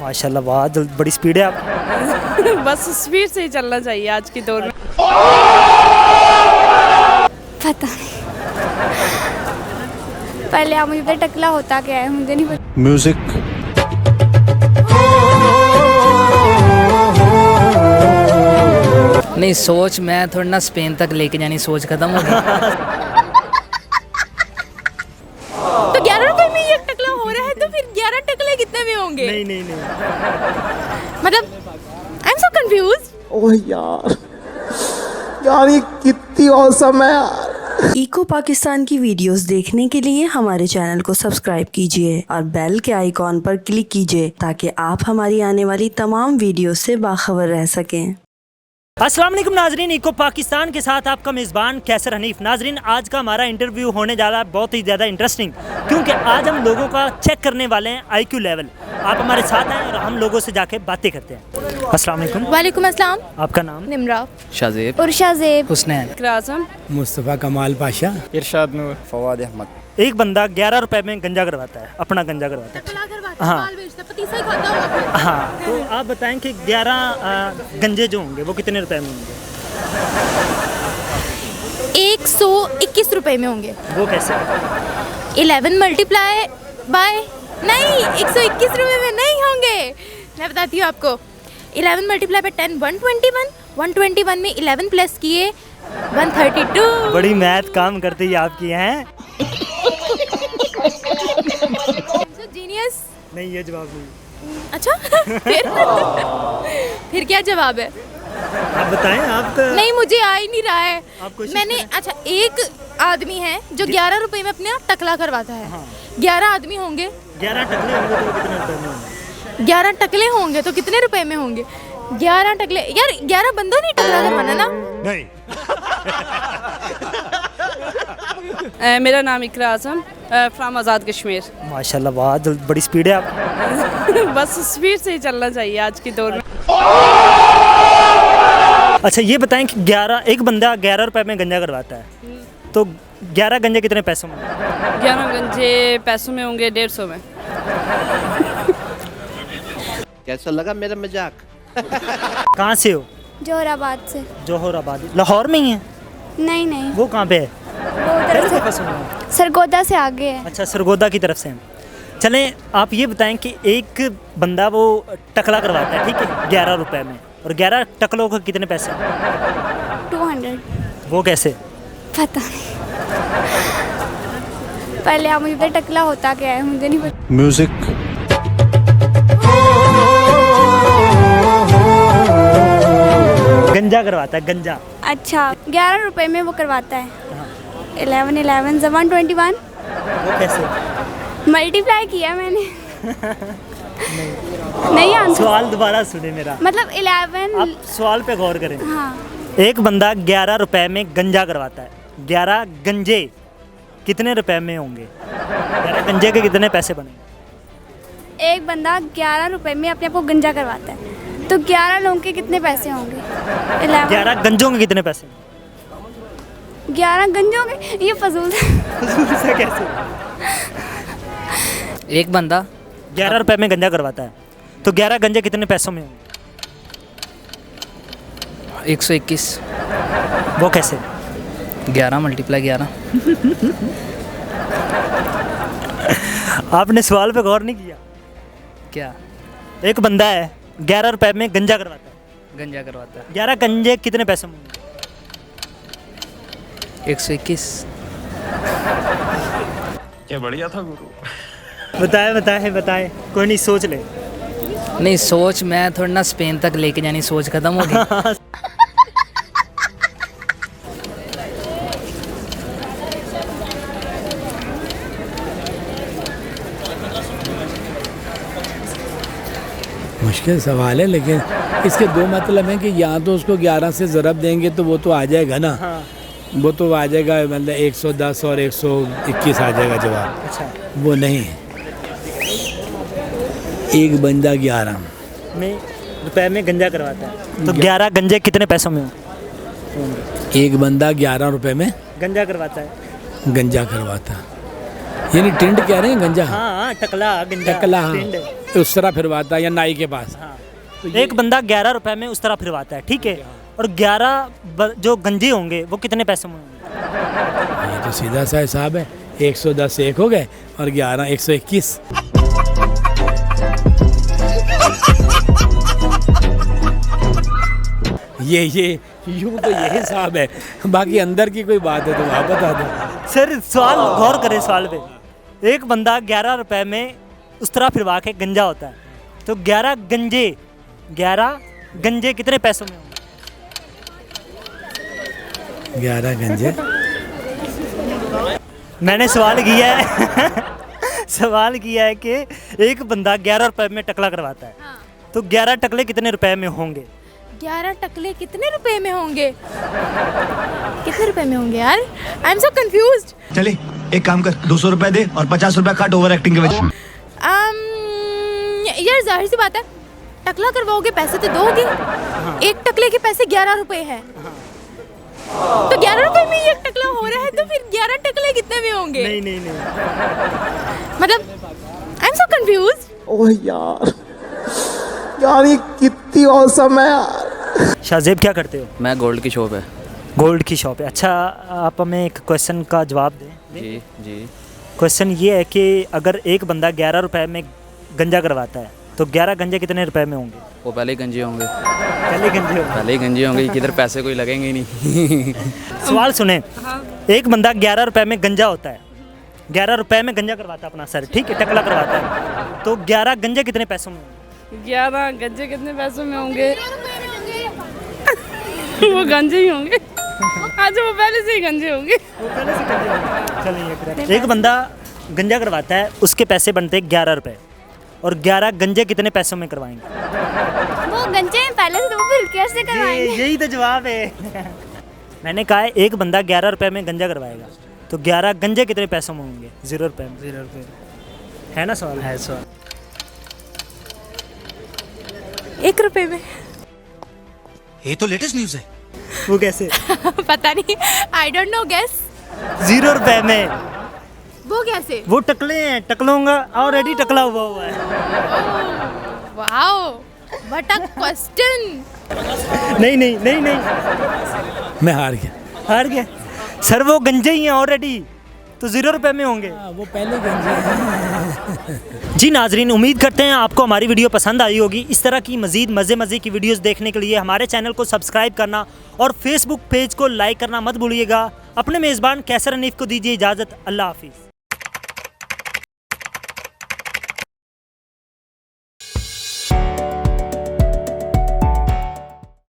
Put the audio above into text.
माशाल्लाह, वाह, बड़ी स्पीड है आप। बस स्पीड से ही चलना चाहिए आज की दौर में। पता नहीं, पहले आप मुझे पता टकला होता क्या है, मुझे नहीं पता। म्यूजिक नहीं, सोच मैं थोड़ा ना स्पेन तक लेके जानी, सोच खत्म हो गई। तो 11 रुपए में ये टकला हो रहा है तो फिर 11 टकले कितने में होंगे? नहीं नहीं नहीं, मतलब आई एम सो कंफ्यूज। ओह यार, यार ये कितनी औसम है यार। इको पाकिस्तान की वीडियोस देखने के लिए हमारे चैनल को सब्सक्राइब कीजिए और बेल के आइकॉन पर क्लिक कीजिए ताकि आप हमारी आने वाली तमाम वीडियोस से बाखबर रह सकें। अस्सलाम वालेकुम नाजरीन, इको पाकिस्तान के साथ आपका मेज़बान कैसर हनीफ। नाजरीन, आज का हमारा इंटरव्यू होने जा रहा है बहुत ही ज़्यादा इंटरेस्टिंग, क्योंकि आज हम लोगों का चेक करने वाले हैं IQ लेवल। आप हमारे साथ हैं और हम लोगों से जाके बातें करते हैं। अस्सलाम वालेकुम। वालेकुम अस्सलाम। आपका नाम? निमरा। शाजेब, उर्शा ज़ेब, हुस्नैन, क्रासम, मुस्तफ़ा कमाल पाशा, इरशाद नूर, फवाद अहमद। एक बंदा 11 रुपए में गंजा करवाता है, अपना गंजा करवाता है। हाँ हाँ, तो आप बताएं कि 11 गंजे जो होंगे वो कितने रुपए में होंगे? 121 रुपए में होंगे। वो कैसे? 11 मल्टीप्लाई बाय, नहीं 121 रुपए में नहीं होंगे। मैं बताती हूँ आपको। 11 मल्टीप्लाई बाय 10 121, 121 में 11 प्लस किए 132। बड़ी मैथ काम करती है आपकी, हैं? जीनियस। नहीं, ये जवाब नहीं। अच्छा फिर क्या जवाब है? आप बताएं। आप तो नहीं, मुझे आ ही नहीं रहा है। आप कोशिश मैंने अच्छा, एक आदमी है जो 11 रुपए में अपने टकला करवाता है। हाँ। 11 आदमी होंगे, 11 टकले होंगे तो कितने रुपए में होंगे? 11 टकले होंगे तो कितने रुपए में होंगे? 11 टकले, यार 11 बंदों ने टकला करवाना ना। नहीं। मेरा नाम इकरा आजम, फ्रॉम आज़ाद कश्मीर। माशाल्लाह, वाह, बड़ी स्पीड है आप। बस स्पीड से ही चलना चाहिए आज की दौर में। अच्छा, ये बताएं कि 11 एक बंदा 11 रुपए में गंजा करवाता है, तो 11 गंजे कितने पैसों में? 11 गंजे पैसों में होंगे 150 में। कैसा लगा मेरा मजाक? कहाँ से हो? जोहराबाद से। जोहराबाद, लाहौर में ही है? नहीं नहीं, वो कहाँ पे है? वो उधर से सरगोदा से आगे है। अच्छा, सरगोदा की तरफ से हैं। चलें, आप ये बताएं कि एक बंदा वो टकला करवाता है, ठीक है, 11 रुपए में, और 11 टकलों को कितने पैसे? 200। वो कैसे? पता नहीं, पहले आप मुझे पता टकला होता क्या है, मुझे नहीं पता। म्यूजिक गंजा करवाता है, गंजा। अच्छा, 11 रुपए में वो करवाता है। 11 11 121 वो कैसे? मल्टीप्लाई किया मैंने। नहीं आंसर। सवाल दोबारा सुने मेरा, मतलब 11। आप सवाल पे गौर करें। हाँ, एक बंदा 11 रुपए में गंजा करवाता है, 11 गंजे कितने रुपए में होंगे? 11 गंजे के कितने पैसे बनेंगे? एक बंदा 11 रुपए में अपने आप को गंजा करवाता है, तो 11 लोगों के कितने पैसे होंगे? 11 गंजों के कितने पैसे? 11 गंजों के, ये फजूल से कैसे? एक बंदा 11 रुपए में गंजा करवाता है, तो 11 गंजे कितने पैसों में होंगे? 121, वो कैसे? 11 मल्टीप्लाई 11। आपने सवाल पे गौर नहीं किया? क्या? एक बंदा है 11 रुपए में गंजा करवाता है, गंजा करवाता है। 11 गंजे कितने पैसे में होंगे? 121। क्या बढ़िया था गुरु। बताएं बताएं बताएं, कोई नहीं, सोच ले। नहीं, सोच मैं थोड़ा ना स्पेन तक लेके जानी, सोच खत्म हो गई। मुश्किल सवाल है, लेकिन इसके दो मतलब हैं कि या तो उसको 11 से ज़रब देंगे तो वो तो आ जाएगा ना। हाँ। वो तो आ जाएगा, मतलब 110 और 121 आ जाएगा जवाब। अच्छा, वो नहीं, एक बंदा 11 में रुपए में गंजा करवाता है, तो 11 गंजे कितने पैसों में होंगे? एक बंदा 11 रुपए में गंजा करवाता है। गंजा करवाता, यानी टिंड कह रहे हैं गंजा। हाँ, टकला गंजा, टकला, हाँ। टिंड। उस तरह फिरवाता है या नाई के पास। एक बंदा 11 रुपए में उस तरह फिरवाता है, ठीक है, और 11 जो गंजे होंगे वो कितने पैसों में होंगे? ये तो सीधा सा हिसाब है, 110 एक हो गए और 11 121। ये यूं तो ये हिसाब है, बाकी अंदर की कोई बात है तो आप बता दो। सर सवाल गौर करें सवाल पे। एक बंदा 11 रुपए में उस तरह फिरवा के गंजा होता है, तो 11 गंजे कितने पैसों में होंगे? 11 गंजे। मैंने सवाल किया है सवाल किया है कि एक बंदा 11 रुपए में टकला करवाता है, तो 11 टकले कितने रुपए में होंगे? 11 टकले कितने रुपए में होंगे? कितने रुपए में होंगे यार? I am so confused. चले एक काम कर, 200 रुपए दे और 50 रुपए काट ओवर एक्टिंग के वजह। यार जाहिर सी बात है, टकला करवाओगे पैसे तो दोगे। एक टकले के पैसे 11 रुपए हैं, तो 11 रुपए में एक टकला हो रहा है, तो फिर 11 टकले कितने में होंगे? नहीं मतलब आई एम सो कंफ्यूज्ड। ओह यार ये कितनी औसम है यार। शाहजेब क्या करते हो? मैं गोल्ड की शॉप है। गोल्ड की शॉप है। अच्छा, आप हमें एक क्वेश्चन का जवाब दें। जी जी। क्वेश्चन ये है कि अगर एक बंदा 11 रुपए में गंजा करवाता है, तो 11 गंजे कितने रुपए में होंगे? वो पहले ही गंजे होंगे। पहले ही गंजे होंगे, किधर पैसे कोई लगेंगे ही नहीं। सवाल सुने। एक बंदा 11 रुपए में गंजा होता है, 11 रुपए में गंजा करवाता है अपना सर, ठीक है, टकला करवाता है, तो 11 गंजे कितने पैसों में होंगे? 11 गंजे कितने पैसों में होंगे? वो गंजे ही होंगे। आज वो पहले से ही गंजे होंगे। चलिए, एक बंदा गंजा करवाता है, उसके पैसे बनते हैं 11 रुपए, और 11 गंजे कितने पैसों में करवाएंगे? वो गंजे हैं पहले से, तो वो फिर कैसे करवाएंगे? यही तो जवाब है। मैंने कहा है एक बंदा 11 रुपए में गंजा करवाएगा, तो 11 गंजे कितने पैसों में होंगे? 0 रुपए में। 0 रुपए है ना सवाल? है सवाल। 1 रुपए में। ये तो लेटेस्ट न्यूज़ है। वो कैसे? पता नहीं, आई डोंट नो, गेस। 0 रुपए में। वो कैसे? वो टकले हैं, टकलों का ऑलरेडी टकला हुआ है। Wow, what a question. नहीं मैं हार गया। सर वो गंजे ही हैं ऑलरेडी, तो 0 रुपए में होंगे। वो पहले गंजे हैं। जी नाजरीन, उम्मीद करते हैं आपको हमारी वीडियो पसंद आई होगी। इस तरह की मज़ीद मज़े की वीडियोस देखने के लिए हमारे चैनल को सब्सक्राइब करना और फेसबुक पेज को लाइक करना मत भूलिएगा। अपने मेज़बान कैसर हनीफ को दीजिए इजाज़त। अल्लाह हाफिज़।